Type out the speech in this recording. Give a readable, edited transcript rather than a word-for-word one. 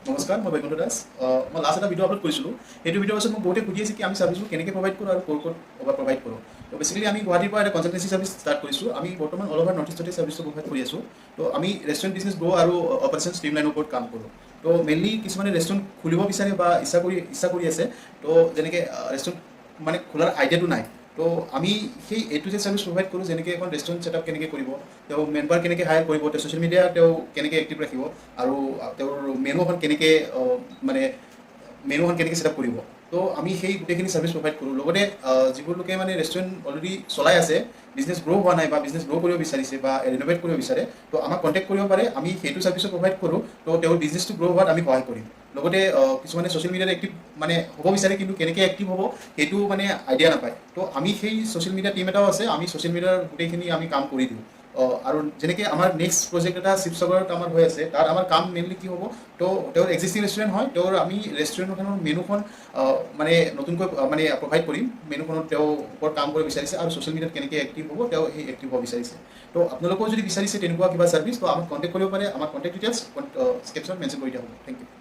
নমস্কাৰ, মই বৈকুণ্ঠ দাস। মই লাষ্ট এটা ভিডিঅ' আপলোড কৰিছিলোঁ। সেইটো ভিডিঅ'ৰ পাছত মোক বহুতে সুধি আছে কি আমি ছাৰ্ভিচবোৰ কেনেকৈ প্ৰভাইড কৰোঁ আৰু ক'ত প্ৰভাইড কৰোঁ। তো বেচিকেলি আমি গুৱাহাটীৰ পৰা এটা কনচালটেঞ্চি ছাৰ্ভিচ ষ্টাৰ্ট কৰিছোঁ। আমি বৰ্তমান অল অভাৰ নৰ্থ ইষ্টতে ছাৰ্ভিচটো প্ৰভাইড কৰি আছোঁ। তো আমি ৰেষ্টুৰেণ্ট বিজনেছ গ্ৰ' আৰু অপাৰেশ্যন ষ্ট্ৰীমলাইনৰ ওপৰত কাম কৰোঁ। তো মেইনলি কিছুমানে ৰেষ্টুৰেণ্ট খুলিব বিচাৰে বা ইচ্ছা কৰি আছে। তো যেনেকৈ ৰেষ্টুৰেণ্ট মানে খোলাৰ আইডিয়াটো নাই। তো আমি সেই A to Z service provide কৰোঁ, যেনেকৈ এখন ৰেষ্টুৰেণ্ট ছেটআপ কেনেকৈ কৰিব, তেওঁ মেম্বাৰ কেনেকৈ হায়াৰ কৰিব, তেওঁ ছ'চিয়েল মিডিয়া তেওঁ কেনেকৈ এক্টিভ ৰাখিব, আৰু তেওঁৰ মেনুখন কেনেকৈ ছেটআপ কৰিব। তো আমি সেই গোটেইখিনি ছাৰ্ভিচ প্ৰভাইড কৰোঁ। লগতে যিবোৰ লোকে মানে ৰেষ্টুৰেণ্ট অলৰেডি চলাই আছে, বিজনেছ গ্ৰ' হোৱা নাই বা বিজনেছ গ্ৰ' কৰিব বিচাৰিছে বা ৰিন'ভেট কৰিব বিচাৰে, তো আমাক কণ্টেক্ট কৰিব পাৰে। আমি সেইটো ছাৰ্ভিচো প্ৰভাইড কৰোঁ। তো তেওঁৰ বিজনেছটো গ্ৰ' হোৱাত আমি সহায় কৰিম। লগতে কিছুমানে ছ'চিয়েল মিডিয়াত এক্টিভ মানে হ'ব বিচাৰে, কিন্তু কেনেকৈ এক্টিভ হ'ব সেইটো মানে আইডিয়া নাপায়। তো আমি সেই ছ'চিয়েল মিডিয়া টীম এটাও আছে, আমি ছ'চিয়েল মিডিয়াৰ গোটেইখিনি আমি কাম কৰি দিওঁ। আৰু যেনেকৈ আমাৰ নেক্সট প্ৰজেক্ট এটা শিৱসাগৰত আমাৰ হৈ আছে, তাত আমাৰ কাম মেইনলি কি হ'ব, তো তেওঁৰ এক্সিষ্টিং ৰেষ্টুৰেণ্ট হয়, তেওঁৰ আমি ৰেষ্টুৰেণ্টখনৰ মেনুখন মানে নতুনকৈ মানে প্ৰভাইড কৰিম। মেনুখনত তেওঁ ওপৰত কাম কৰিব বিচাৰিছে আৰু ছ'চিয়েল মিডিয়াত কেনেকৈ এক্টিভ হ'ব তেওঁ সেই এক্টিভ হ'ব বিচাৰিছে। তো আপোনালোকেও যদি বিচাৰিছে তেনেকুৱা কিবা ছাৰ্ভিচ, তো আমাক কণ্টেক্ট কৰিব পাৰে। আমাৰ কণ্টেক্ট ডিটেইলছ ডেছক্ৰিপশ্যনত মেনশ্যন কৰি দিয়া হ'ব। Thank U.